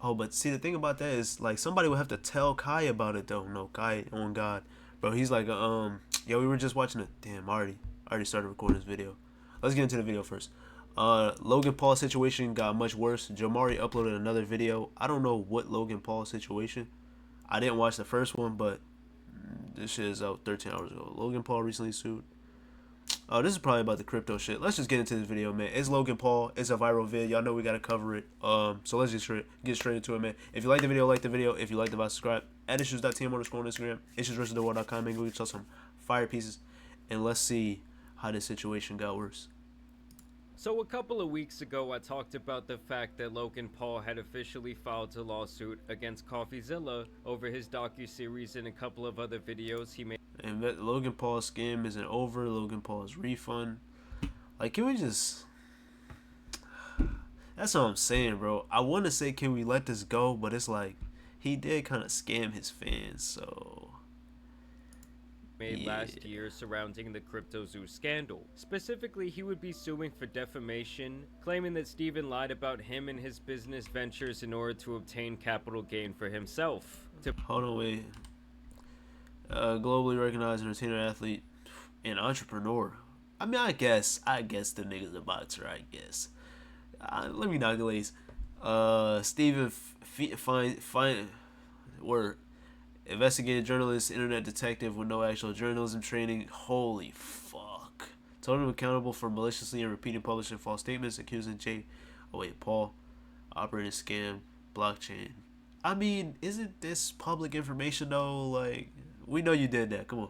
Oh, but see, the thing about that is, like, somebody would have to tell Kai about it, though. No, Kai, on God. Bro, he's like, yeah, we were just watching it. Damn, I already started recording this video. Let's get into the video first. Logan Paul's situation got much worse. Jamari uploaded another video. I don't know what Logan Paul's situation. I didn't watch the first one, but this shit is out 13 hours ago. Logan Paul recently sued. Oh, this is probably about the crypto shit. Let's just get into this video, man. It's Logan Paul. It's a viral vid. Y'all know we gotta cover it. So let's just get straight into it, man. If you like the video, like the video. If you like the video, subscribe. At issues.tm underscore on Instagram. Issuesversusthewall.com. And we tell some fire pieces. And let's see how this situation got worse. So a couple of weeks ago, I talked about the fact that Logan Paul had officially filed a lawsuit against CoffeeZilla over his docuseries and a couple of other videos he made. And Logan Paul's scam isn't over. Logan Paul's refund. Like, can we just... That's what I'm saying, bro. I want to say, can we let this go? But it's like, he did kind of scam his fans, so... Last year surrounding the CryptoZoo scandal. Specifically, he would be suing for defamation, claiming that Steven lied about him and his business ventures in order to obtain capital gain for himself. Hold on, wait. Globally recognized entertainer, athlete, and entrepreneur. I mean, I guess the nigga's a boxer, I guess. Let me not glaze. Steven investigative journalist, internet detective with no actual journalism training. Holy fuck. Told him accountable for maliciously and repeating publishing false statements, accusing Paul, operating scam, blockchain. I mean, isn't this public information though? Like, we know you did that. Come on.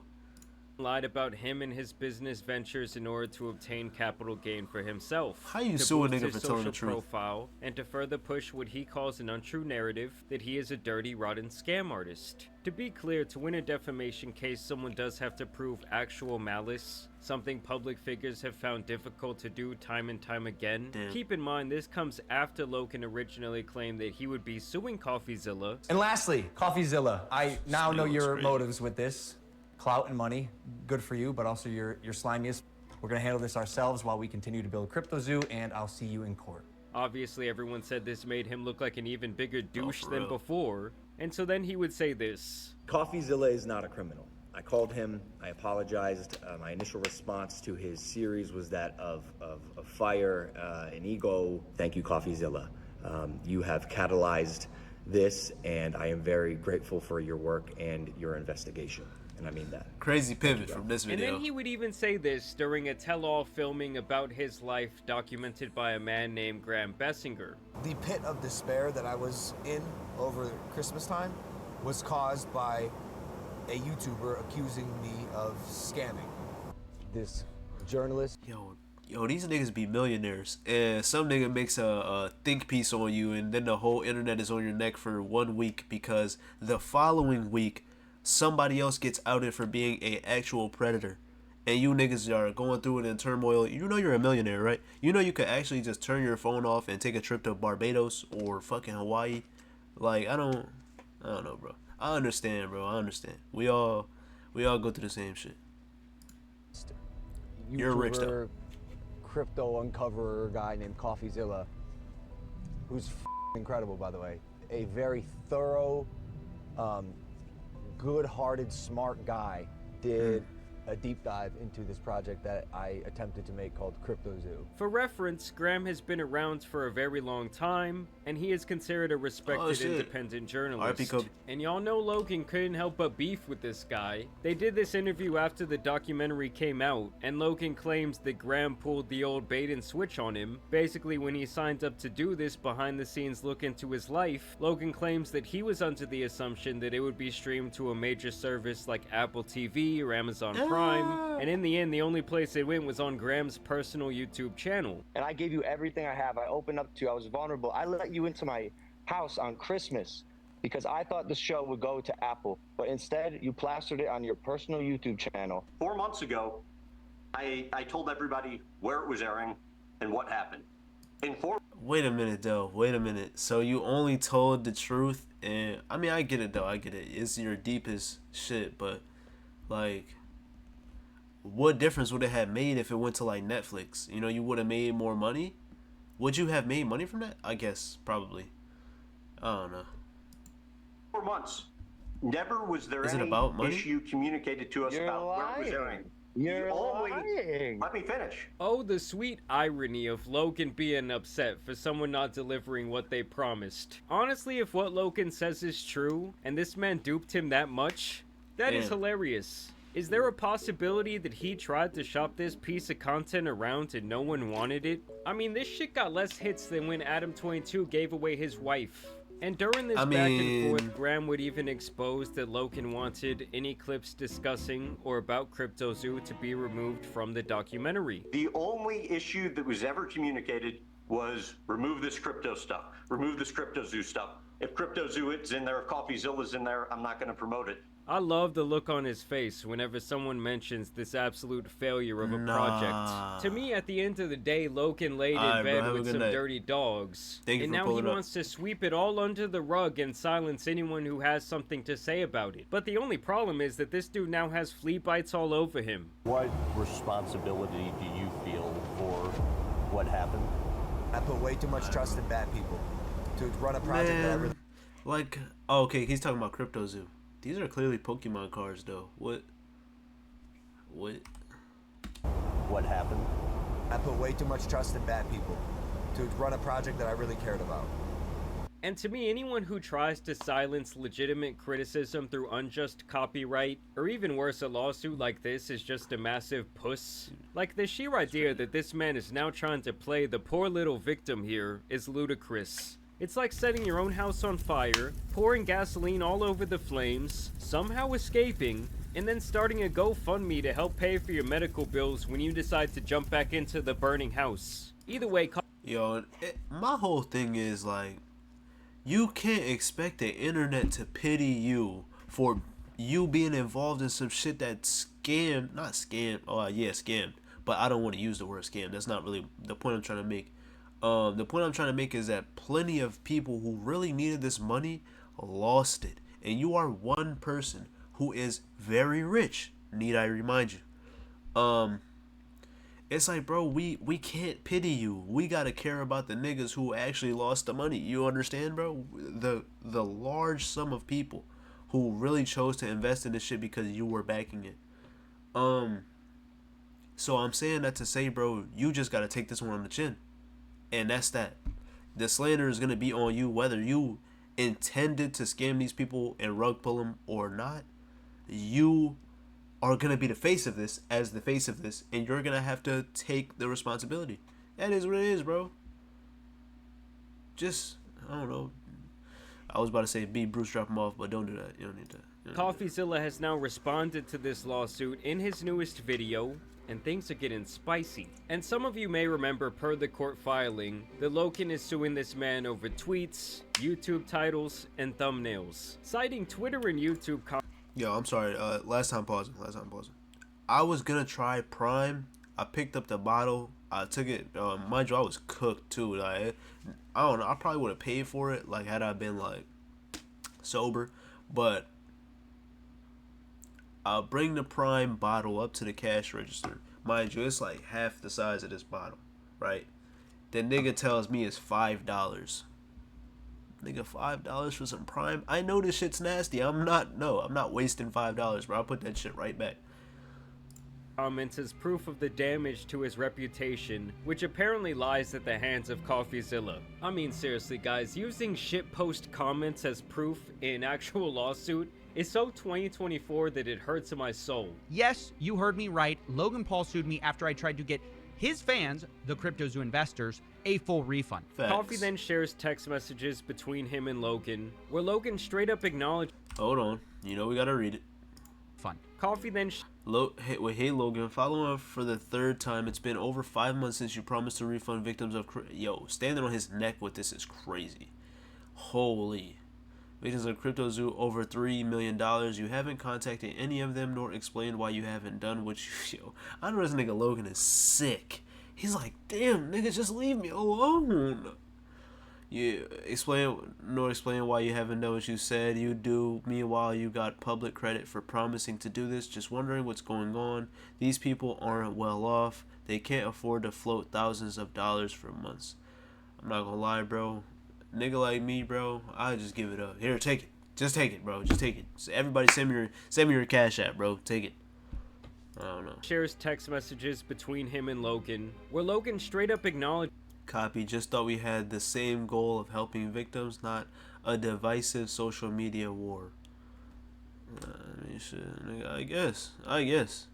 Lied about him and his business ventures in order to obtain capital gain for himself. How you sue a nigga for telling the truth? Profile, and to further push what he calls an untrue narrative that he is a dirty, rotten scam artist. To be clear, to win a defamation case, someone does have to prove actual malice, something public figures have found difficult to do time and time again. Damn. Keep in mind, this comes after Logan originally claimed that he would be suing CoffeeZilla. And lastly, CoffeeZilla, I now know your motives with this. Clout and money, good for you, but also you're slimiest. We're gonna handle this ourselves while we continue to build CryptoZoo, and I'll see you in court. Obviously, everyone said this made him look like an even bigger douche than before, and so then he would say this. CoffeeZilla is not a criminal. I called him, I apologized. My initial response to his series was that of fire and ego. Thank you, CoffeeZilla. You have catalyzed this, and I am very grateful for your work and your investigation. And I mean that. Crazy pivot from this video. And then he would even say this during a tell-all filming about his life documented by a man named Graham Bessinger. The pit of despair that I was in over Christmas time was caused by a YouTuber accusing me of scamming. This journalist... Yo, these niggas be millionaires, and some nigga makes a think piece on you, and then the whole internet is on your neck for 1 week because the following week, somebody else gets outed for being a actual predator, and you niggas are going through it in turmoil. You know you're a millionaire, right? You know you could actually just turn your phone off and take a trip to Barbados or fucking Hawaii. Like, I don't know, bro. I understand, bro. I understand. We all go through the same shit. You're rich though. Crypto uncoverer guy named CoffeeZilla, who's incredible, by the way. A very thorough, good-hearted, smart guy did a deep dive into this project that I attempted to make called CryptoZoo. For reference, Graham has been around for a very long time, and he is considered a respected independent journalist. And y'all know Logan couldn't help but beef with this guy. They did this interview after the documentary came out, and Logan claims that Graham pulled the old bait and switch on him. Basically, when he signed up to do this behind-the-scenes look into his life, Logan claims that he was under the assumption that it would be streamed to a major service like Apple TV or Amazon Prime. And in the end, the only place it went was on Graham's personal YouTube channel. And I gave you everything I have. I opened up to you. I was vulnerable. I let you into my house on Christmas because I thought the show would go to Apple. But instead, you plastered it on your personal YouTube channel. 4 months ago, I told everybody where it was airing and what happened. Wait a minute, though. Wait a minute. So you only told the truth? And I mean, I get it, though. I get it. It's your deepest shit. But, like... what difference would it have made if it went to like Netflix? You know, you would have made more money. Would you have made money from that? I guess probably. I don't know. 4 months. Never was there Is it any about money? issue communicated to us about where it was airing. You're lying. Let me finish. Oh, the sweet irony of Logan being upset for someone not delivering what they promised. Honestly, if what Logan says is true, and this man duped him that much, that is hilarious. Is there a possibility that he tried to shop this piece of content around and no one wanted it? I mean, this shit got less hits than when Adam22 gave away his wife. And during this back and forth, Graham would even expose that Logan wanted any clips discussing or about CryptoZoo to be removed from the documentary. The only issue that was ever communicated was remove this crypto stuff, remove this CryptoZoo stuff. If CryptoZoo is in there, if CoffeeZilla's in there, I'm not going to promote it. I love the look on his face whenever someone mentions this absolute failure of a project. To me, at the end of the day, Logan laid in bed with some dirty dogs. And now he wants to sweep it all under the rug and silence anyone who has something to say about it. But the only problem is that this dude now has flea bites all over him. What responsibility do you feel for what happened? I put way too much trust in bad people to run a project that I really... Like, oh, okay, he's talking about CryptoZoo. These are clearly Pokemon cards, though. What happened? I put way too much trust in bad people to run a project that I really cared about. And to me, anyone who tries to silence legitimate criticism through unjust copyright, or even worse, a lawsuit like this, is just a massive puss. Like, the sheer idea that this man is now trying to play the poor little victim here is ludicrous. It's like setting your own house on fire, pouring gasoline all over the flames, somehow escaping, and then starting a GoFundMe to help pay for your medical bills when you decide to jump back into the burning house. Either way, yo, my whole thing is like, you can't expect the internet to pity you for you being involved in some shit that's scammed, not scammed, scammed, but I don't want to use the word scam. That's not really the point I'm trying to make. The point I'm trying to make is that plenty of people who really needed this money lost it. And you are one person who is very rich, need I remind you. It's like, bro, we can't pity you. We gotta care about the niggas who actually lost the money. You understand, bro? The large sum of people who really chose to invest in this shit because you were backing it. So I'm saying that to say, bro, you just gotta take this one on the chin. And that's that. The slander is going to be on you whether you intended to scam these people and rug pull them or not. You are going to be the face of this as the face of this. And you're going to have to take the responsibility. That is what it is, bro. Just, I don't know. I was about to say be Bruce, drop him off, but don't do that. You don't need that. CoffeeZilla has now responded to this lawsuit in his newest video, and things are getting spicy. And some of you may remember, per the court filing, that Logan is suing this man over tweets, YouTube titles, and thumbnails, citing Twitter and YouTube. Yo, I'm sorry. Last time pausing. I was gonna try Prime. I picked up the bottle. I took it. Mind you, I was cooked too. Like, I don't know. I probably would have paid for it, like, had I been like sober. But I'll bring the Prime bottle up to the cash register. Mind you, it's like half the size of this bottle, right? The nigga tells me it's $5. Nigga, $5 for some Prime? I know this shit's nasty. I'm not wasting $5, bro. I'll put that shit right back. Comments as proof of the damage to his reputation, which apparently lies at the hands of CoffeeZilla. I mean, seriously, guys, using shitpost comments as proof in actual lawsuit is so 2024 that it hurts in my soul. Yes, you heard me right. Logan Paul sued me after I tried to get his fans, the CryptoZoo investors, a full refund. Facts. Coffee then shares text messages between him and Logan, where Logan straight up acknowledged. Hold on, you know we gotta read it. Fun. Coffee then. Hey Logan, following up for the third time. It's been over 5 months since you promised to refund victims of. Yo, standing on his neck with this is crazy. Holy. Victims of CryptoZoo over $3 million. You haven't contacted any of them nor explained why you haven't done what you. Yo, I know this nigga Logan is sick. He's like, damn, nigga, just leave me alone. You explain why you haven't done what you said you do. Meanwhile, you got public credit for promising to do this. Just wondering what's going on. These people aren't well off. They can't afford to float thousands of dollars for months. I'm not gonna lie, bro. nigga like me, bro, I just give it up. Here, take it. Just take it, bro. Just take it. So everybody send me your cash app, bro. Take it. I don't know. Shares text messages between him and Logan, where Logan straight up acknowledged. Copy. Just thought we had the same goal of helping victims, not a divisive social media war. I mean, shit, nigga, I guess.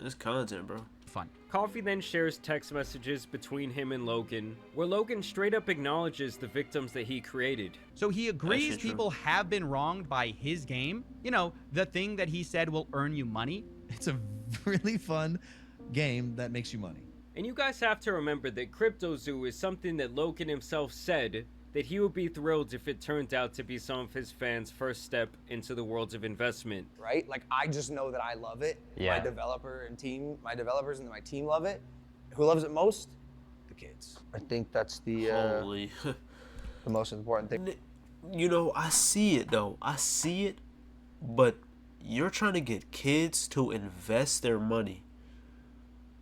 It's content, bro. Fun. Coffee then shares text messages between him and Logan, where Logan straight up acknowledges the victims that he created. So he agrees people have been wronged by his game. You know, the thing that he said will earn you money. It's a really fun game that makes you money. And you guys have to remember that CryptoZoo is something that Logan himself said that he would be thrilled if it turned out to be some of his fans' first step into the worlds of investment. Right? Like, I just know that I love it. Yeah. My developers and my team love it. Who loves it most? The kids. I think that's the Holy. the most important thing. You know, I see it, though. I see it, but you're trying to get kids to invest their money.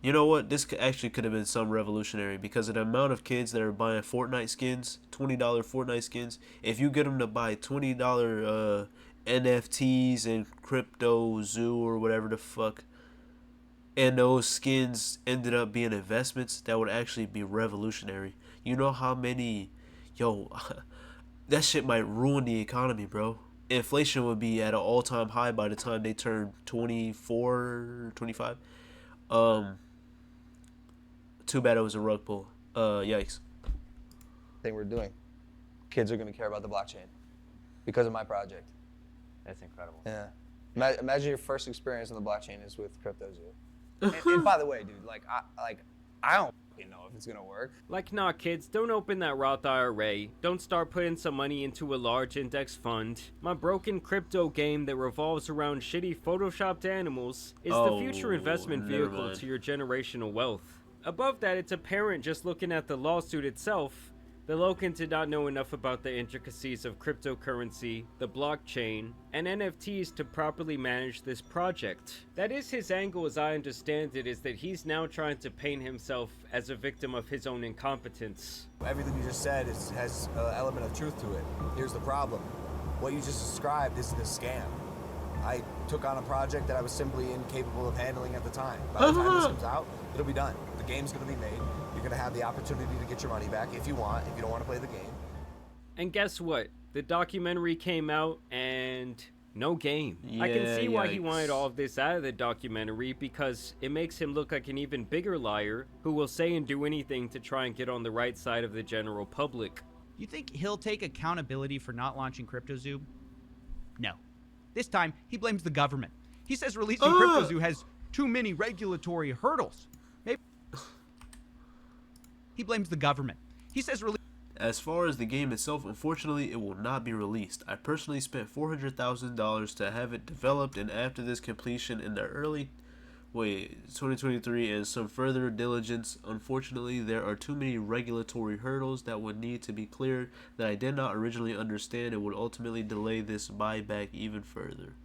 You know what? This actually could have been some revolutionary because of the amount of kids that are buying Fortnite skins, $20 Fortnite skins. If you get them to buy $20 NFTs and CryptoZoo or whatever the fuck, and those skins ended up being investments, that would actually be revolutionary. You know how many... Yo, that shit might ruin the economy, bro. Inflation would be at an all-time high by the time they turn 24, 25. Too bad it was a rug pull. Yikes. Thing we're doing. Kids are going to care about the blockchain because of my project. That's incredible. Yeah. Imagine your first experience on the blockchain is with CryptoZoo. and by the way, dude, I don't fucking know if it's gonna work. Like, nah, kids, don't open that Roth IRA. Don't start putting some money into a large index fund. My broken crypto game that revolves around shitty photoshopped animals is the future investment vehicle to your generational wealth. Above that, it's apparent just looking at the lawsuit itself that Logan did not know enough about the intricacies of cryptocurrency, the blockchain, and NFTs to properly manage this project. That is his angle, as I understand it, is that he's now trying to paint himself as a victim of his own incompetence. Everything you just said has an element of truth to it. Here's the problem. What you just described isn't a scam. I took on a project that I was simply incapable of handling at the time. By the time this comes out, it'll be done. The game's gonna be made. You're gonna have the opportunity to get your money back if you want, if you don't want to play the game. And guess what? The documentary came out and no game. I can see why he wanted all of this out of the documentary, because it makes him look like an even bigger liar who will say and do anything to try and get on the right side of the general public. You think he'll take accountability for not launching CryptoZoo? No. This time, he blames the government. He says releasing CryptoZoo has too many regulatory hurdles. Maybe he blames the government. He says as far as the game itself, unfortunately, it will not be released. I personally spent $400,000 to have it developed, and after this completion in the early 2023 and some further diligence, unfortunately, there are too many regulatory hurdles that would need to be cleared that I did not originally understand and would ultimately delay this buyback even further.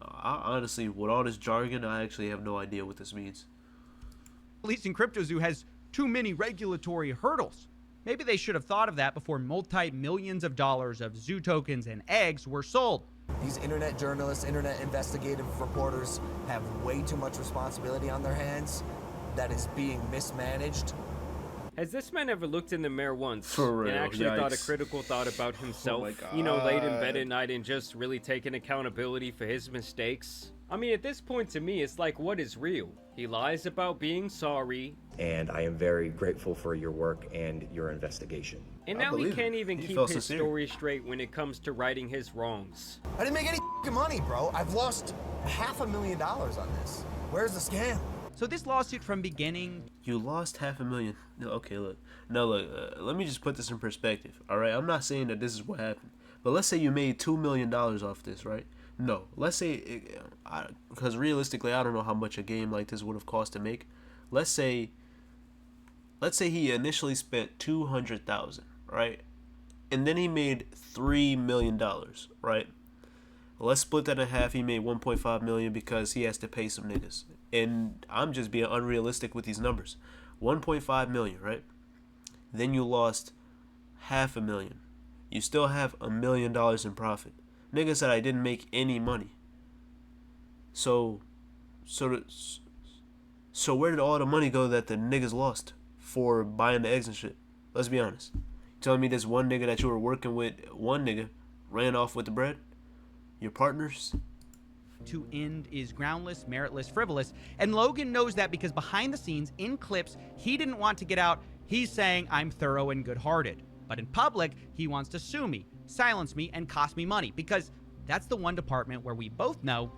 I honestly, with all this jargon, I actually have no idea what this means. Releasing CryptoZoo has too many regulatory hurdles. Maybe they should have thought of that before multi-millions of dollars of Zoo tokens and eggs were sold. These internet journalists, internet investigative reporters have way too much responsibility on their hands that is being mismanaged. Has this man ever looked in the mirror once For real, and actually thought a critical thought about himself? You know, laid in bed at night and just really taking accountability for his mistakes? I mean, at this point to me, it's like, what is real? He lies about being sorry. And I am very grateful for your work and your investigation. And now he can't even keep his story straight when it comes to righting his wrongs. I didn't make any money, bro. I've lost $500,000 on this. Where's the scam? So this lawsuit from beginning... You lost $500,000. Okay, look. Now, look, let me just put this in perspective, all right? I'm not saying that this is what happened. But let's say you made $2 million off this, right? No. Let's say... Because realistically, I don't know how much a game like this would have cost to make. Let's say he initially spent $200,000, right? And then he made $3 million, right? Let's split that in half. He made $1.5 million because he has to pay some niggas. And I'm just being unrealistic with these numbers. 1.5 million, right? Then you lost $500,000. You still have $1 million in profit. Nigga said I didn't make any money. So where did all the money go that the niggas lost for buying the eggs and shit? Let's be honest. You telling me this one nigga that you were working with, one nigga, ran off with the bread? Your partners? To end is groundless, meritless, frivolous, and Logan knows that because behind the scenes, in clips, he didn't want to get out. He's saying I'm thorough and good-hearted. But in public, he wants to sue me, silence me, and cost me money, because that's the one department where we both know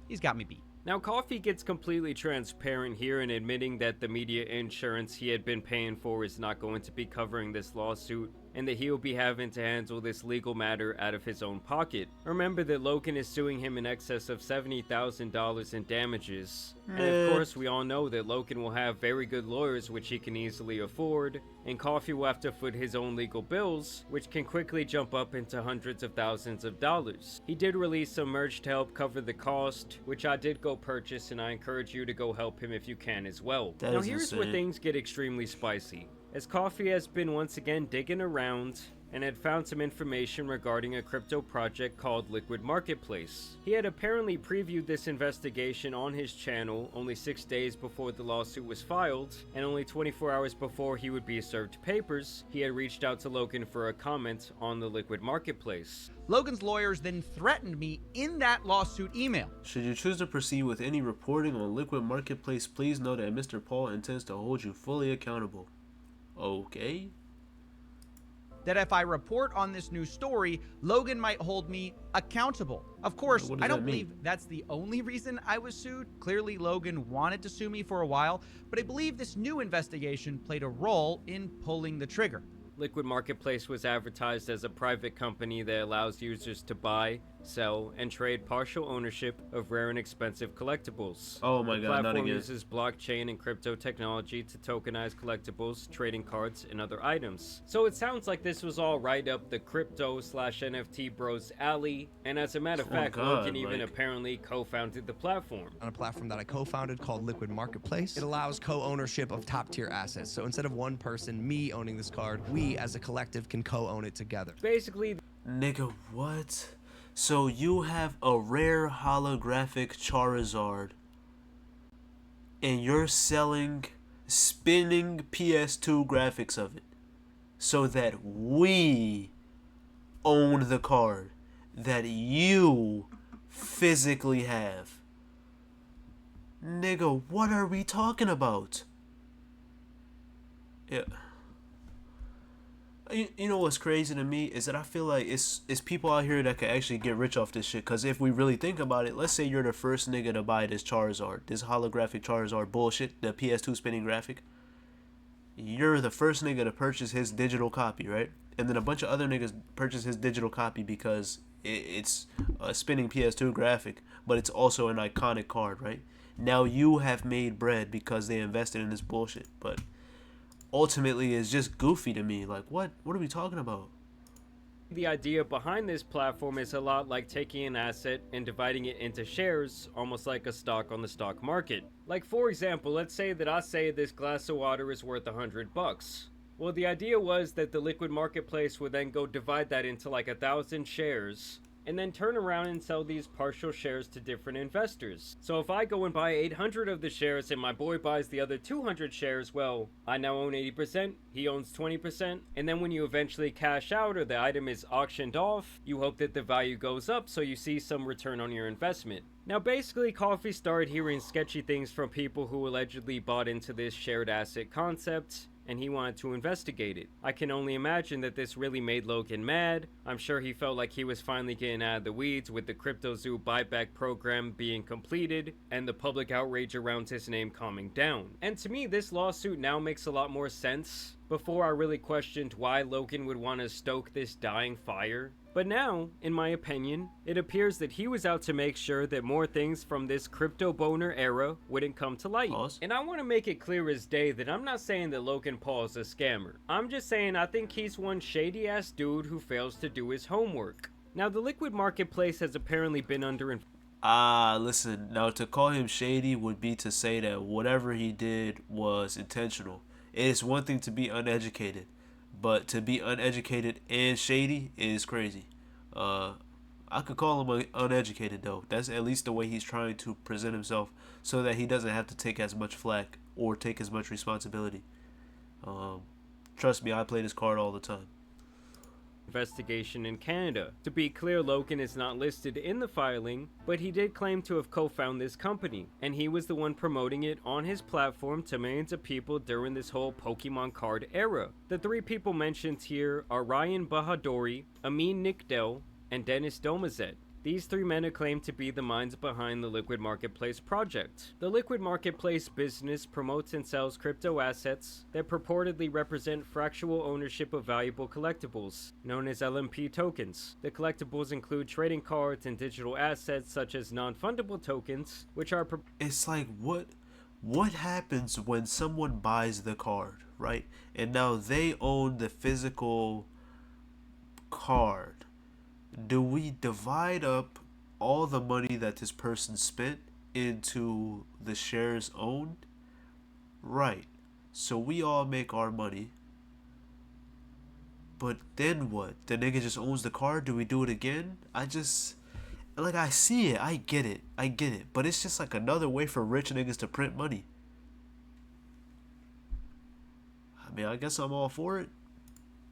he's got me beat. Now, Coffee gets completely transparent here in admitting that the media insurance he had been paying for is not going to be covering this lawsuit, and that he will be having to handle this legal matter out of his own pocket. Remember that Logan is suing him in excess of $70,000 in damages. And of course, we all know that Logan will have very good lawyers which he can easily afford, and Coffee will have to foot his own legal bills, which can quickly jump up into hundreds of thousands of dollars. He did release some merch to help cover the cost, which I did go purchase, and I encourage you to go help him if you can as well. Now here's where things get extremely spicy, as Coffee has been once again digging around and had found some information regarding a crypto project called Liquid Marketplace. He had apparently previewed this investigation on his channel only 6 days before the lawsuit was filed, and only 24 hours before he would be served papers, he had reached out to Logan for a comment on the Liquid Marketplace. Logan's lawyers then threatened me in that lawsuit email. Should you choose to proceed with any reporting on Liquid Marketplace, please know that Mr. Paul intends to hold you fully accountable. Okay. That if I report on this new story, Logan might hold me accountable. Of course, I don't believe that's the only reason I was sued. Clearly, Logan wanted to sue me for a while, but I believe this new investigation played a role in pulling the trigger. Liquid Marketplace was advertised as a private company that allows users to buy, sell, and trade partial ownership of rare and expensive collectibles. Oh my god, not again. The platform uses blockchain and crypto technology to tokenize collectibles, trading cards, and other items. So it sounds like this was all right up the crypto/NFT bros alley, and as a matter of fact, Logan even apparently co-founded the platform. On a platform that I co-founded called Liquid Marketplace, it allows co-ownership of top-tier assets. So instead of one person, me owning this card, we as a collective can co-own it together. Basically, nigga, what? So you have a rare holographic Charizard and you're selling spinning PS2 graphics of it so that we own the card that you physically have. Nigga, what are we talking about? Yeah. You know what's crazy to me is that I feel like it's people out here that could actually get rich off this shit. Because if we really think about it, let's say you're the first nigga to buy this Charizard, this holographic Charizard bullshit, the PS2 spinning graphic. You're the first nigga to purchase his digital copy, right? And then a bunch of other niggas purchase his digital copy because it's a spinning PS2 graphic, but it's also an iconic card, right? Now you have made bread because they invested in this bullshit, but ultimately it's just goofy to me. Like, what are we talking about? The idea behind this platform is a lot like taking an asset and dividing it into shares, almost like a stock on the stock market. Like, for example, let's say that I say this glass of water is worth $100. Well, the idea was that the Liquid Marketplace would then go divide that into like 1,000 shares, and then turn around and sell these partial shares to different investors. So if I go and buy 800 of the shares and my boy buys the other 200 shares, well, I now own 80%, he owns 20%, and then when you eventually cash out or the item is auctioned off, you hope that the value goes up so you see some return on your investment. Now basically, Coffee started hearing sketchy things from people who allegedly bought into this shared asset concept, and he wanted to investigate it. I can only imagine that this really made Logan mad. I'm sure he felt like he was finally getting out of the weeds with the CryptoZoo buyback program being completed and the public outrage around his name calming down. And to me, this lawsuit now makes a lot more sense. Before, I really questioned why Logan would want to stoke this dying fire. But now, in my opinion, it appears that he was out to make sure that more things from this crypto boner era wouldn't come to light. And I want to make it clear as day that I'm not saying that Logan Paul is a scammer. I'm just saying I think he's one shady ass dude who fails to do his homework. Now, the Liquid Marketplace has apparently been under Listen, now to call him shady would be to say that whatever he did was intentional. It is one thing to be uneducated, but to be uneducated and shady is crazy. I could call him uneducated though. That's at least the way he's trying to present himself, so that he doesn't have to take as much flack or take as much responsibility. Trust me, I play this card all the time. Investigation in Canada. To be clear, Logan is not listed in the filing, but he did claim to have co-founded this company, and he was the one promoting it on his platform to millions of people during this whole Pokemon card era. The three people mentioned here are Ryan Bahadori, Amin Nickdell, and Dennis Domazet. These three men are claimed to be the minds behind the Liquid Marketplace project. The Liquid Marketplace business promotes and sells crypto assets that purportedly represent fractional ownership of valuable collectibles, known as LMP tokens. The collectibles include trading cards and digital assets such as non-fundable tokens, which are... It's like, what happens when someone buys the card, right? And now they own the physical card. Do we divide up all the money that this person spent into the shares owned? Right. So we all make our money. But then what? The nigga just owns the card? Do we do it again? I see it. I get it. But it's just like another way for rich niggas to print money. I mean, I guess I'm all for it.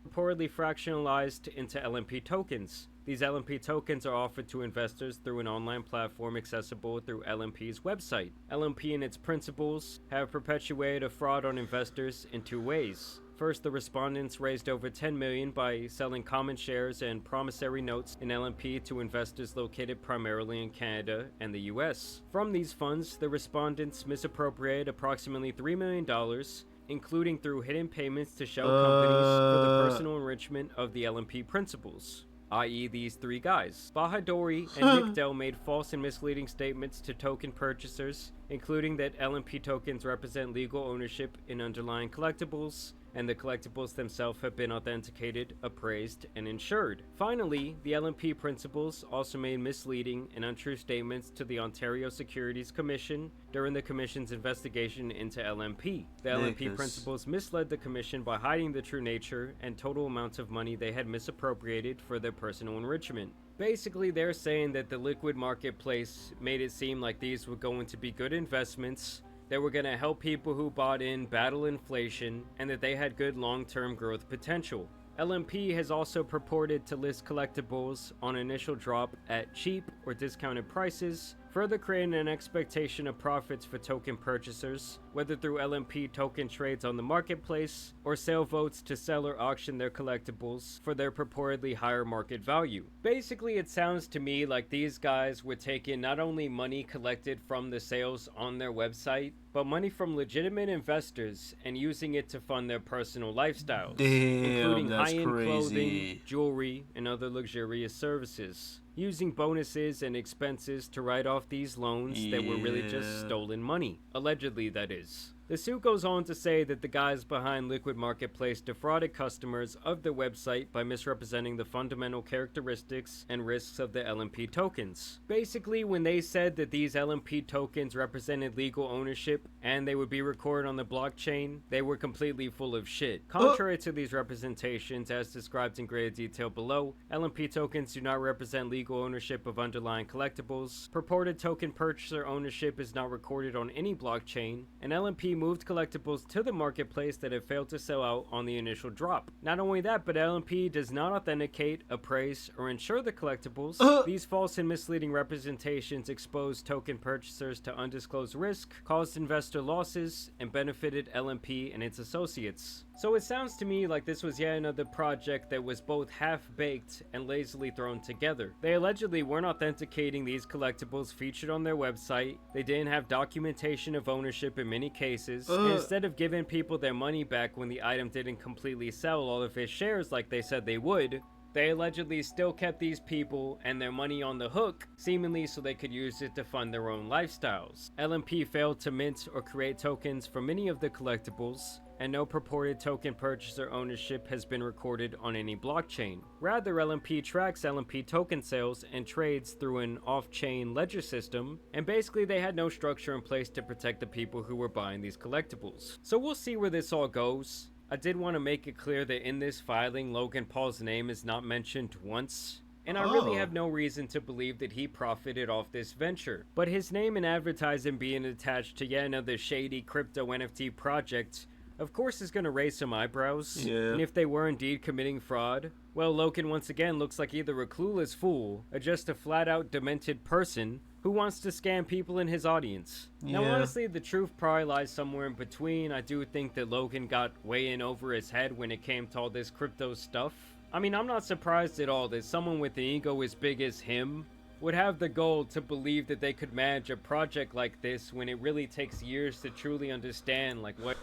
Reportedly fractionalized into LMP tokens. These LMP tokens are offered to investors through an online platform accessible through LMP's website. LMP and its principals have perpetuated a fraud on investors in two ways. First, the respondents raised over $10 million by selling common shares and promissory notes in LMP to investors located primarily in Canada and the US. From these funds, the respondents misappropriated approximately $3 million, including through hidden payments to shell companies for the personal enrichment of the LMP principals, i.e. these three guys. Bahadori and Nickdell made false and misleading statements to token purchasers, including that LMP tokens represent legal ownership in underlying collectibles, and the collectibles themselves have been authenticated, appraised, and insured. Finally, the LMP principals also made misleading and untrue statements to the Ontario Securities Commission during the Commission's investigation into LMP. The LMP principals misled the Commission by hiding the true nature and total amounts of money they had misappropriated for their personal enrichment. Basically, they're saying that the Liquid Marketplace made it seem like these were going to be good investments, that were going to help people who bought in battle inflation, and that they had good long-term growth potential. LMP has also purported to list collectibles on initial drop at cheap or discounted prices, further creating an expectation of profits for token purchasers, whether through LMP token trades on the marketplace or sale votes to sell or auction their collectibles for their purportedly higher market value. Basically, it sounds to me like these guys were taking not only money collected from the sales on their website, but money from legitimate investors and using it to fund their personal lifestyles, including high-end clothing, jewelry, and other luxurious services, using bonuses and expenses to write off these loans that were really just stolen money. Allegedly, that is. The suit goes on to say that the guys behind Liquid Marketplace defrauded customers of their website by misrepresenting the fundamental characteristics and risks of the LMP tokens. Basically, when they said that these LMP tokens represented legal ownership and they would be recorded on the blockchain, they were completely full of shit. Contrary to these representations, as described in greater detail below, LMP tokens do not represent legal ownership of underlying collectibles. Purported token purchaser ownership is not recorded on any blockchain, and LMP moved collectibles to the marketplace that had failed to sell out on the initial drop. Not only that, but LMP does not authenticate, appraise, or insure the collectibles. These false and misleading representations exposed token purchasers to undisclosed risk, caused investor losses, and benefited LMP and its associates. So it sounds to me like this was yet another project that was both half-baked and lazily thrown together. They allegedly weren't authenticating these collectibles featured on their website, they didn't have documentation of ownership in many cases, and instead of giving people their money back when the item didn't completely sell all of its shares like they said they would, they allegedly still kept these people and their money on the hook, seemingly so they could use it to fund their own lifestyles. LMP failed to mint or create tokens for many of the collectibles, and no purported token purchase or ownership has been recorded on any blockchain. Rather, LMP tracks LMP token sales and trades through an off-chain ledger system, and basically they had no structure in place to protect the people who were buying these collectibles. So we'll see where this all goes. I did want to make it clear that in this filing, Logan Paul's name is not mentioned once. And I really have no reason to believe that he profited off this venture. But his name and advertising being attached to yet another shady crypto NFT project, of course, is going to raise some eyebrows. Yeah. And if they were indeed committing fraud, well, Logan once again looks like either a clueless fool or just a flat-out demented person who wants to scam people in his audience. Yeah. Now, honestly, the truth probably lies somewhere in between. I do think that Logan got way in over his head when it came to all this crypto stuff. I mean, I'm not surprised at all that someone with an ego as big as him would have the goal to believe that they could manage a project like this when it really takes years to truly understand, like, what...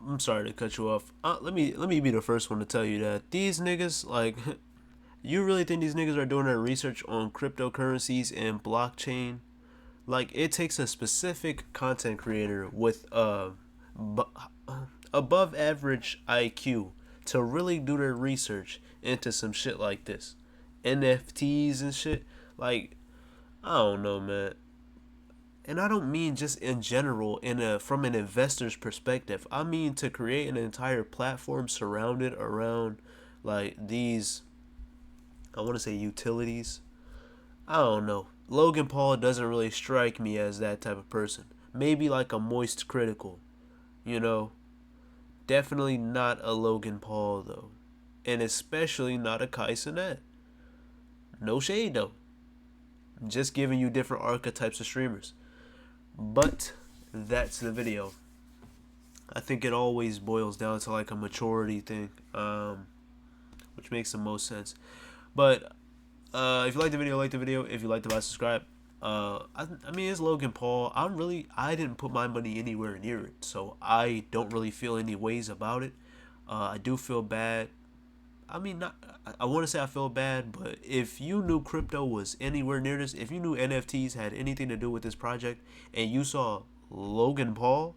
I'm sorry to cut you off. Let me be the first one to tell you that these niggas, like, you really think these niggas are doing their research on cryptocurrencies and blockchain? Like, it takes a specific content creator with above average IQ to really do their research into some shit like this. NFTs and shit. Like, I don't know, man. And I don't mean just in general, from an investor's perspective. I mean to create an entire platform surrounded around, like, these, I want to say utilities. I don't know. Logan Paul doesn't really strike me as that type of person. Maybe like a Moist Critical, you know. Definitely not a Logan Paul, though. And especially not a Kai Cenat. No shade, though. Just giving you different archetypes of streamers. But that's the video. I think it always boils down to like a maturity thing, which makes the most sense. But if you like the video, like the video. If you like the video, subscribe. I mean, it's Logan Paul. I didn't put my money anywhere near it, so I don't really feel any ways about it. I do feel bad. I mean, I want to say I feel bad, but if you knew crypto was anywhere near this, if you knew NFTs had anything to do with this project, and you saw Logan Paul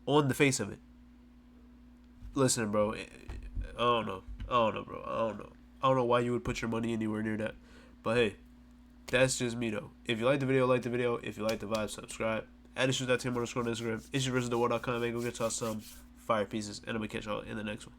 on the face of it, listen, bro, I don't know, bro, I don't know why you would put your money anywhere near that, but hey, that's just me, though. If you like the video, like the video. If you like the vibe, subscribe. Add issues.team_on Instagram. Issues versus the world.com. And go get y'all some fire pieces. And I'm going to catch y'all in the next one.